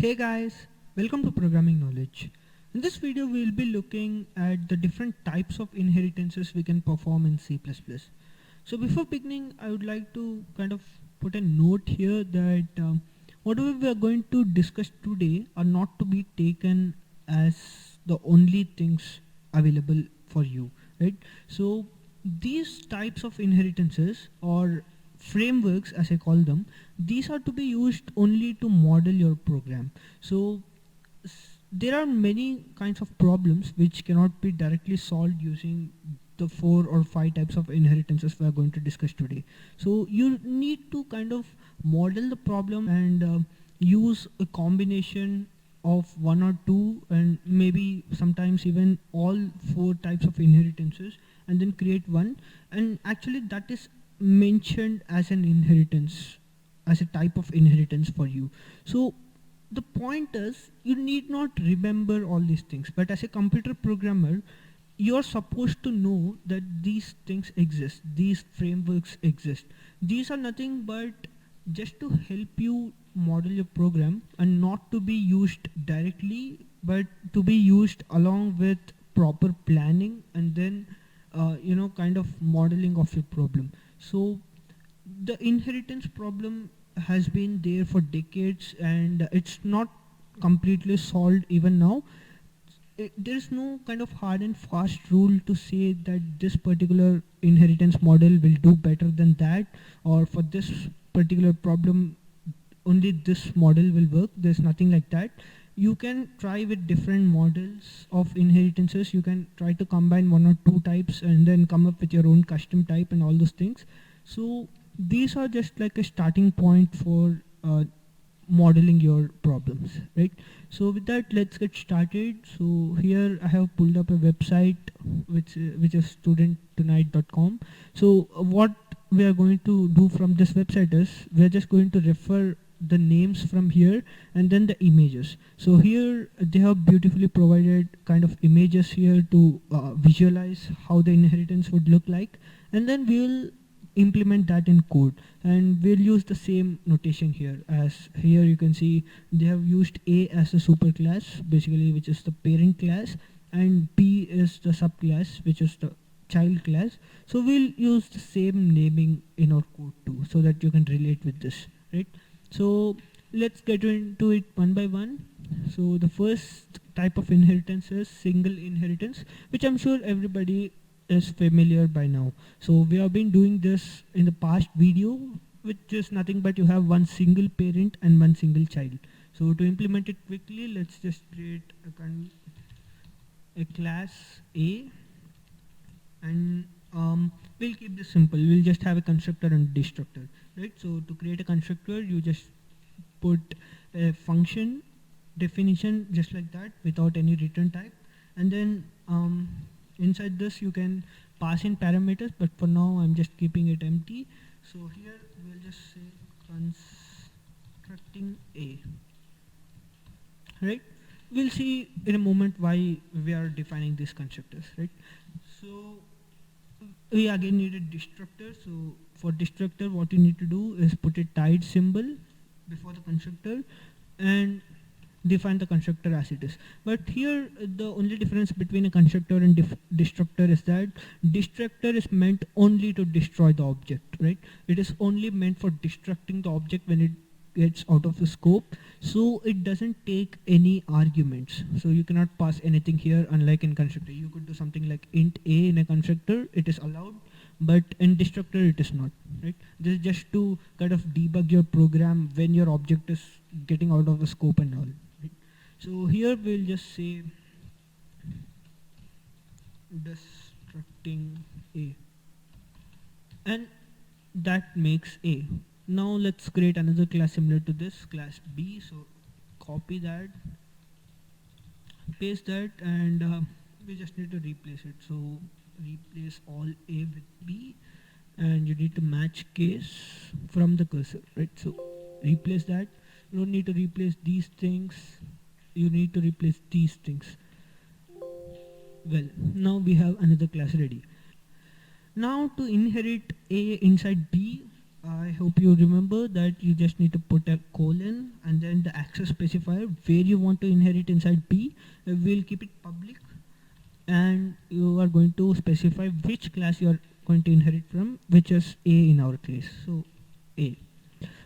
Hey guys, welcome to Programming Knowledge. In this video, we will be looking at the different types of inheritances we can perform in C++. So before beginning, I would like to kind of put a note here that whatever we are going to discuss today are not to be taken as the only things available for you, right? So these types of inheritances or frameworks, as I call them, these are to be used only to model your program. So there are many kinds of problems which cannot be directly solved using the 4 or 5 types of inheritances we are going to discuss today. So you need to kind of model the problem and use a combination of one or two and maybe sometimes even all 4 types of inheritances and then create one, and actually that is mentioned as an inheritance, as a type of inheritance for you. So the point is you need not remember all these things, but as a computer programmer you're supposed to know that these things exist, these frameworks exist. These are nothing but just to help you model your program and not to be used directly but to be used along with proper planning and then kind of modeling of your problem. So the inheritance problem has been there for decades and it's not completely solved even now. There is no kind of hard and fast rule to say that this particular inheritance model will do better than that, or for this particular problem only this model will work. There's nothing like that. You can try with different models of inheritances. You can try to combine 1 or 2 types and then come up with your own custom type and all those things. So these are just like a starting point for modeling your problems, right? So with that, let's get started. So here I have pulled up a website which is studenttonight.com. So what we are going to do from this website is we are just going to refer the names from here and then the images. So here they have beautifully provided kind of images here to visualize how the inheritance would look like, and then we'll implement that in code, and we'll use the same notation here. As here you can see they have used A as a superclass basically, which is the parent class, and B is the subclass, which is the child class. So we'll use the same naming in our code too so that you can relate with this, right? So let's get into it one by one. So the first type of inheritance is single inheritance, which I'm sure everybody is familiar by now. So we have been doing this in the past video, which is nothing but you have one single parent and one single child. So to implement it quickly, let's just create a class A, and we'll keep this simple. We'll just have a constructor and destructor, right? So to create a constructor, you just put a function definition just like that without any return type, and then inside this you can pass in parameters, but for now I'm just keeping it empty. So here we'll just say constructing A, right? We'll see in a moment why we are defining these constructors, right? So we again need a destructor. So for destructor, what you need to do is put a tied symbol before the constructor and define the constructor as it is. But here the only difference between a constructor and destructor is that destructor is meant only to destroy the object, right? It is only meant for destructing the object when it gets out of the scope. So it doesn't take any arguments. So you cannot pass anything here, unlike in constructor. You could do something like int a in a constructor, it is allowed, but in destructor it is not, right? This is just to kind of debug your program when your object is getting out of the scope and all, right? So here we'll just say destructing A, and that makes A. Now let's create another class similar to this, class B. So copy that, paste that, and we just need to replace it. So replace all A with B, and you need to match case from the cursor, right? So replace that. You don't need to replace these things, you need to replace these things. Well, now we have another class ready. Now to inherit A inside B, I hope you remember that you just need to put a colon and then the access specifier where you want to inherit inside B. We'll keep it public, and you are going to specify which class you are going to inherit from, which is A in our case. So A,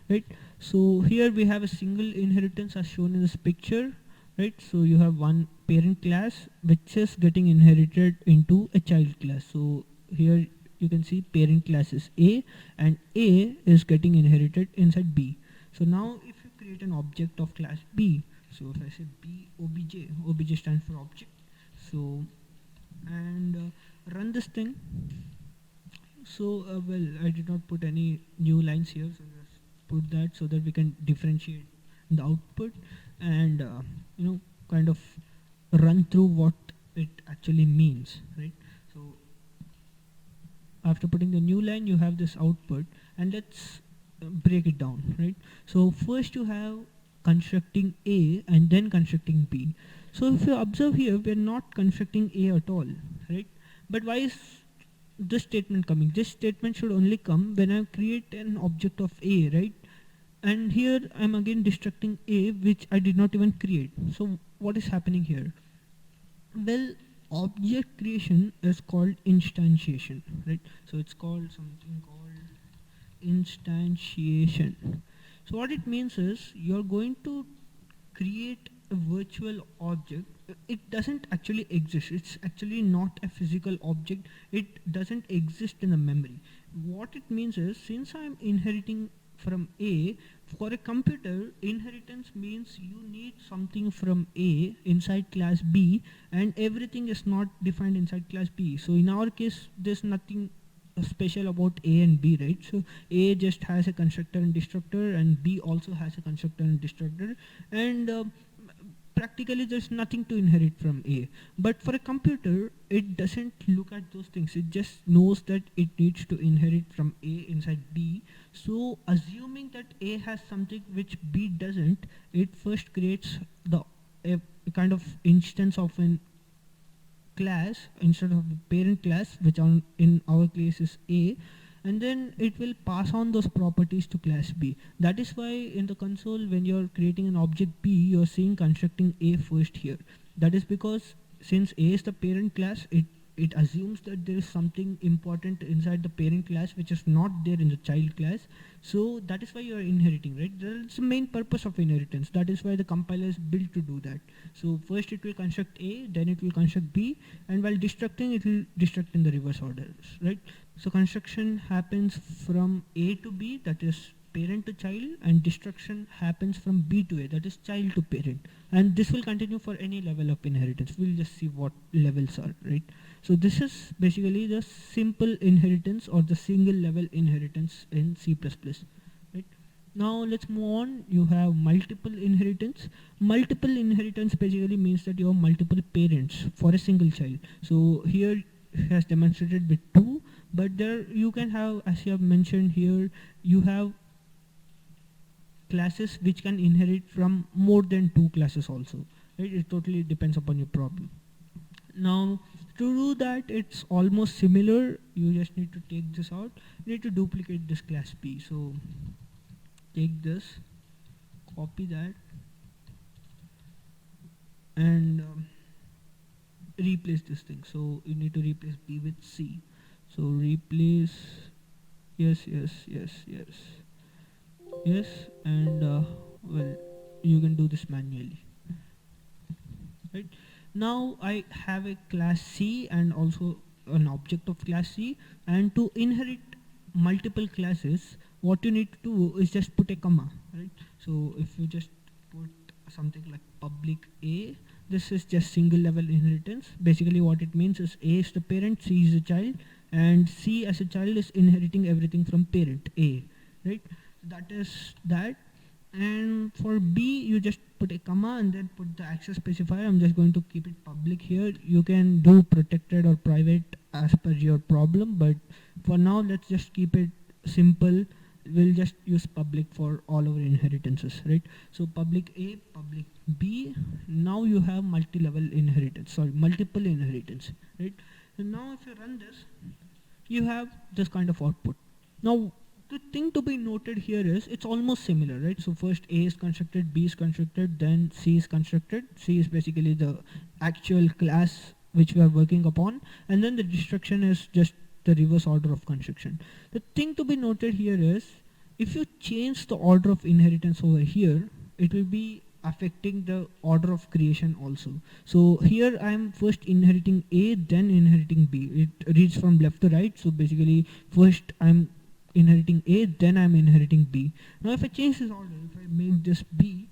right? So here we have a single inheritance as shown in this picture, right? So you have one parent class which is getting inherited into a child class. So here you can see parent class is A and A is getting inherited inside B. So now if you create an object of class B, so if I say B obj, obj stands for object. So and run this thing. So well, I did not put any new lines here, so just put that so that we can differentiate the output and kind of run through what it actually means, right? So after putting the new line, you have this output, and let's break it down, right? So first you have constructing A and then constructing B. So if you observe here, we are not constructing A at all, right? But why is this statement coming? This statement should only come when I create an object of A, right? And here I'm again destructing A, which I did not even create. So what is happening here? Well, object creation is called instantiation, right? So it's called something called instantiation. So what it means is you're going to create a virtual object. It doesn't actually exist. It's actually not a physical object. It doesn't exist in the memory. What it means is, since I'm inheriting from A, for a computer, inheritance means you need something from A inside class B, and everything is not defined inside class B. So in our case, there's nothing special about A and B, right? So A just has a constructor and destructor, and B also has a constructor and destructor, and practically there's nothing to inherit from A. But for a computer, it doesn't look at those things. It just knows that it needs to inherit from A inside B. So assuming that A has something which B doesn't, it first creates the a kind of instance of an class instead of the parent class, which in our case is A, and then it will pass on those properties to class B. That is why in the console, when you're creating an object B, you're seeing constructing A first here. That is because since A is the parent class, it assumes that there is something important inside the parent class which is not there in the child class. So that is why you are inheriting, right? That's the main purpose of inheritance. That is why the compiler is built to do that. So first it will construct A, then it will construct B, and while destructing, it will destruct in the reverse order, right? So construction happens from A to B, that is parent to child, and destruction happens from B to A, that is child to parent. And this will continue for any level of inheritance. We'll just see what levels are, right? So this is basically the simple inheritance or the single level inheritance in C++, right? Now let's move on. You have multiple inheritance. Multiple inheritance basically means that you have multiple parents for a single child. So here has demonstrated with 2, but there you can have, as you have mentioned here, you have classes which can inherit from more than 2 classes also, right? It totally depends upon your problem. Now to do that, it's almost similar. You just need to take this out. You need to duplicate this class B. So take this, copy that, and replace this thing. So you need to replace B with C. So replace, yes, and well, you can do this manually, right? Now I have a class C and also an object of class C, and to inherit multiple classes, what you need to do is just put a comma, right? So if you just put something like public A, this is just single level inheritance. Basically what it means is A is the parent, C is the child, and C as a child is inheriting everything from parent A, right? That is that. And for B, you just put a comma and then put the access specifier. I'm just going to keep it public here. You can do protected or private as per your problem, but for now let's just keep it simple. We'll just use public for all our inheritances, right? So public A, public B. Now you have multi-level inheritance, sorry, multiple inheritance, right? And now if you run this, you have this kind of output. Now the thing to be noted here is it's almost similar, right? So first A is constructed, B is constructed, then C is constructed. C is basically the actual class which we are working upon, and then the destruction is just the reverse order of construction. The thing to be noted here is if you change the order of inheritance over here, it will be affecting the order of creation also. So here I am first inheriting A, then inheriting B. It reads from left to right. So basically first I'm inheriting A, then I'm inheriting B. Now if I change this order, if I make this B,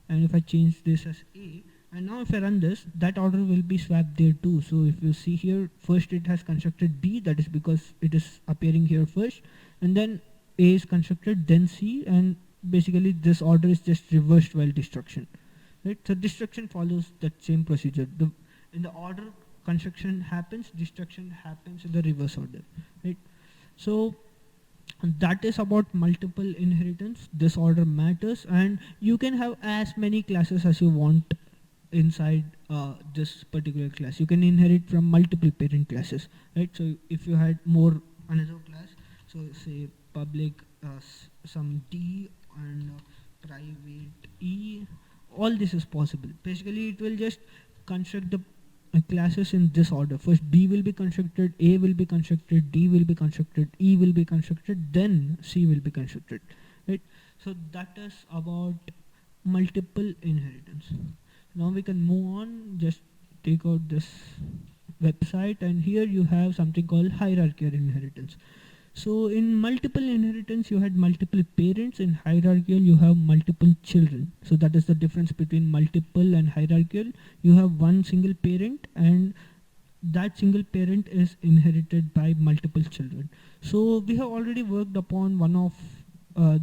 and if I change this as A, and now if I run this, that order will be swapped there too. So if you see here, first it has constructed B, that is because it is appearing here first, and then A is constructed, then C, and basically this order is just reversed while destruction. Right? So destruction follows that same procedure. In the order construction happens, destruction happens in the reverse order. Right? So that is about multiple inheritance. This order matters, and you can have as many classes as you want inside this particular class. You can inherit from multiple parent classes, right? So if you had more another class, so say public some D and private E, all this is possible. Basically it will just construct the classes in this order. First B will be constructed, A will be constructed, D will be constructed, E will be constructed, then C will be constructed, right? So that is about multiple inheritance. Now we can move on, just take out this website, and here you have something called hierarchical inheritance. So in multiple inheritance you had multiple parents, in hierarchical you have multiple children. So that is the difference between multiple and hierarchical. You have one single parent, and that single parent is inherited by multiple children. So we have already worked upon one of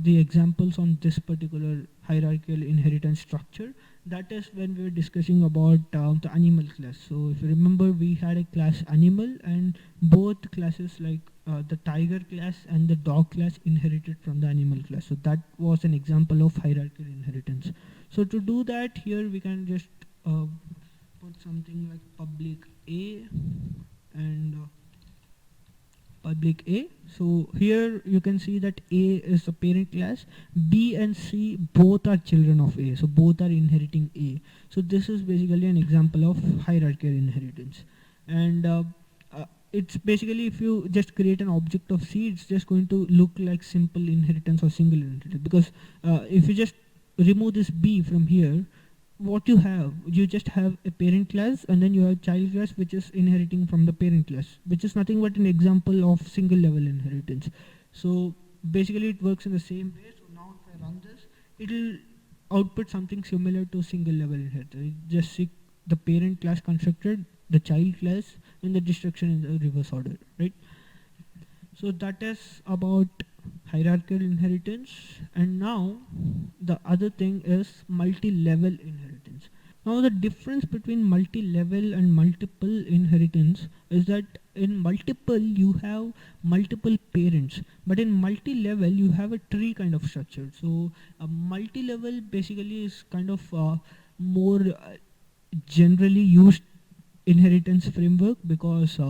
the examples on this particular hierarchical inheritance structure. That is when we were discussing about the animal class. So if you remember, we had a class animal, and both classes like the tiger class and the dog class inherited from the animal class. So that was an example of hierarchical inheritance. So to do that, here we can just put something like public A and public A. So here you can see that A is the parent class, B and C both are children of A, so both are inheriting A. So this is basically an example of hierarchical inheritance. And it's basically, if you just create an object of C, it's just going to look like simple inheritance or single inheritance, because if you just remove this B from here, what you just have a parent class, and then you have child class which is inheriting from the parent class, which is nothing but an example of single level inheritance. So basically it works in the same way. So now if I run this, it will output something similar to single level inheritance. It just see the parent class constructed, the child class, and the destruction in the reverse order, right? So that is about hierarchical inheritance. And now the other thing is multi-level inheritance. Now the difference between multi-level and multiple inheritance is that in multiple you have multiple parents, but in multi-level you have a tree kind of structure. So a multi-level basically is kind of more generally used inheritance framework, because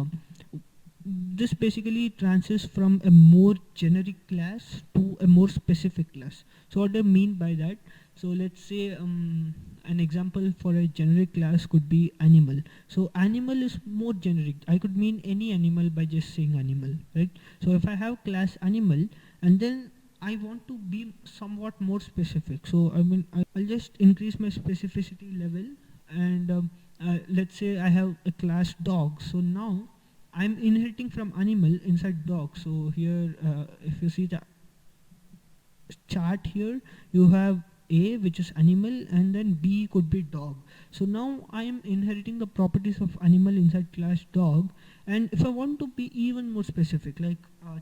this basically transits from a more generic class to a more specific class. So what do I mean by that? So let's say an example for a generic class could be animal. So animal is more generic. I could mean any animal by just saying animal, right? So if I have class animal, and then I want to be somewhat more specific, so I mean I'll just increase my specificity level, and let's say I have a class dog. So now I'm inheriting from animal inside dog. So here if you see the chart here, you have A, which is animal, and then B could be dog. So now I am inheriting the properties of animal inside class dog, and if I want to be even more specific, like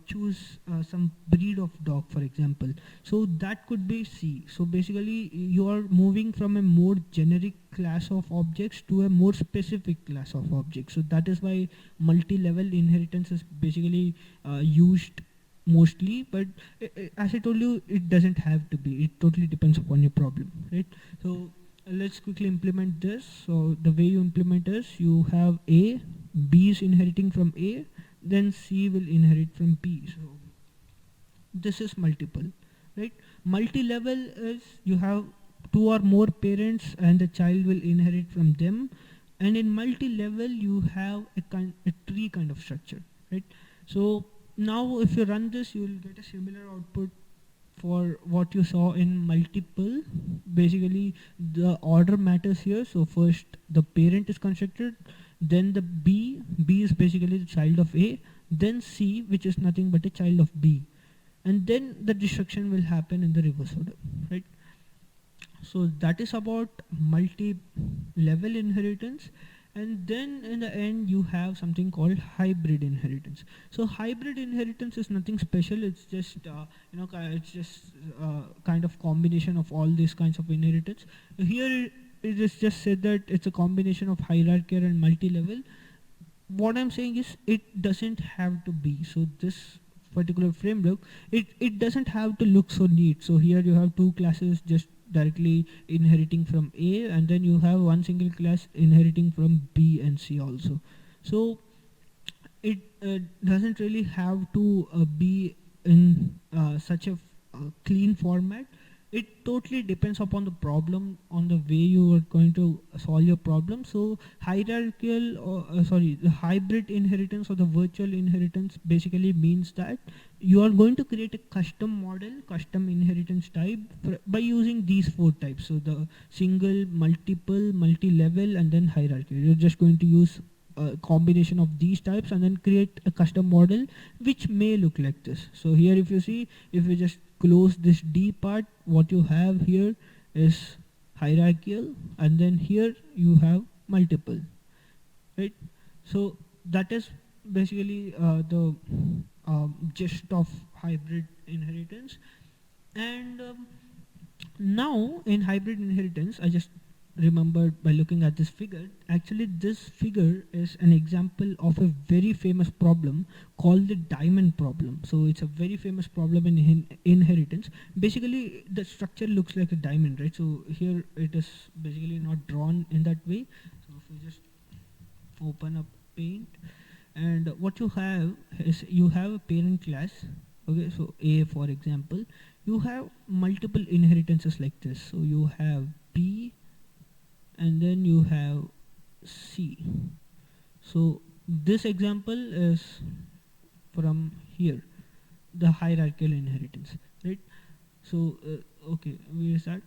choose some breed of dog for example, so that could be C. So basically you are moving from a more generic class of objects to a more specific class of objects. So that is why multi-level inheritance is basically used mostly, but as I told you, it doesn't have to be. It totally depends upon your problem, right? So let's quickly implement this. So the way you implement is, you have A, B is inheriting from A, then C will inherit from B. So this is multiple, right? Multi-level is you have two or more parents and the child will inherit from them, and in multi-level you have a tree kind of structure, right? So now if you run this, you will get a similar output for what you saw in multiple. Basically the order matters here. So first the parent is constructed, then the b is basically the child of a, then c, which is nothing but a child of b, and then the destruction will happen in the reverse order, right? So that is about multi-level inheritance. And then in the end you have something called hybrid inheritance. So hybrid inheritance is nothing special, it's just it's just kind of combination of all these kinds of inheritance. Here it is just said that it's a combination of hierarchical and multi-level. What I'm saying is it doesn't have to be. So this particular framework, it doesn't have to look so neat. So here you have two classes just directly inheriting from A, and then you have one single class inheriting from B and C also. So it doesn't really have to be in such a clean format. It totally depends upon the problem, on the way you are going to solve your problem. So hierarchical, or the hybrid inheritance or the virtual inheritance basically means that you are going to create a custom model, custom inheritance type by using these four types. So the single, multiple, multi-level, and then hierarchical. You're just going to use a combination of these types and then create a custom model which may look like this. So here if you see, if we just close this D part, what you have here is hierarchical, and then here you have multiple, right? So that is basically the gist of hybrid inheritance. And now in hybrid inheritance, I just remembered by looking at this figure. Actually this figure is an example of a very famous problem called the diamond problem. So it's a very famous problem in inheritance. Basically the structure looks like a diamond, right? So here it is basically not drawn in that way. So if we just open up Paint, and what you have is you have a parent class, okay? So A, for example, you have multiple inheritances like this. So you have B, and then you have C. So this example is from here, the hierarchical inheritance, right? So okay, we start.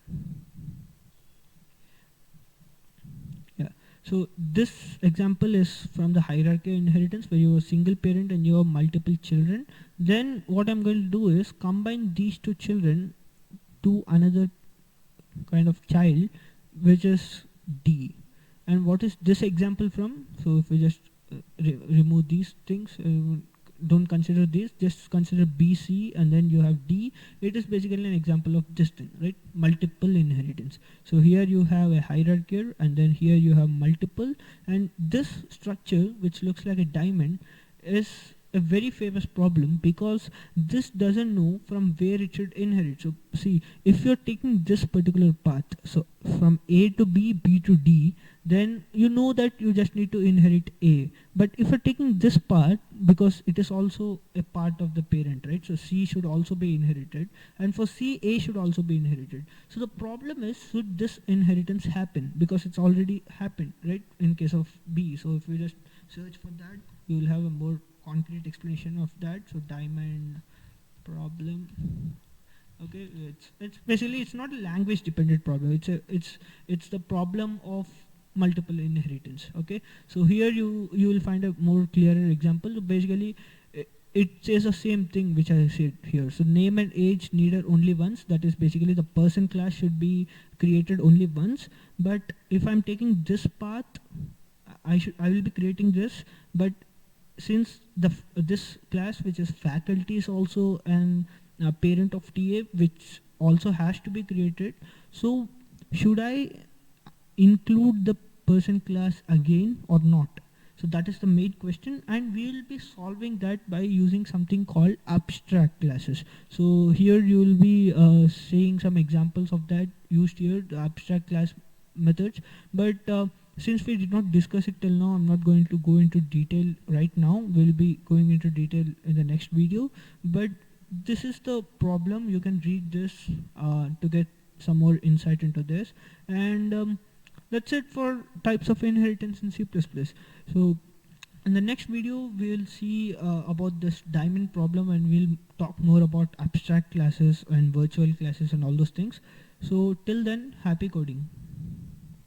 Yeah. So this example is from the hierarchical inheritance where you have a single parent and you have multiple children. Then what I'm going to do is combine these two children to another kind of child, which is D. And what is this example from? So if we just remove these things, don't consider this, just consider BC, and then you have D. It is basically an example of this thing, right? Multiple inheritance. So here you have a hierarchy, and then here you have multiple, and this structure, which looks like a diamond, is a very famous problem because this doesn't know from where it should inherit. So see, if you're taking this particular path, so from A to B, B to D, then you know that you just need to inherit A. But if you're taking this part, because it is also a part of the parent, right? So C should also be inherited, and for C, A should also be inherited. So the problem is, should this inheritance happen? Because it's already happened, right? In case of B. So if we just search for that, you will have a more concrete explanation of that. So diamond problem. Okay, it's basically, it's not a language dependent problem. It's the problem of multiple inheritance. Okay, so here you will find a more clearer example. So basically it says the same thing which I said here. So name and age needed only once. That is basically the person class should be created only once. But if I'm taking this path, I will be creating this, but since this class, which is faculty, is also an parent of TA, which also has to be created, so should I include the person class again or not? So that is the main question, and we will be solving that by using something called abstract classes. So here you will be seeing some examples of that used here, the abstract class methods. But since we did not discuss it till now, I'm not going to go into detail right now. We'll be going into detail in the next video. But this is the problem. You can read this to get some more insight into this. And that's it for types of inheritance in C++. So in the next video we'll see about this diamond problem, and we'll talk more about abstract classes and virtual classes and all those things. So till then, happy coding.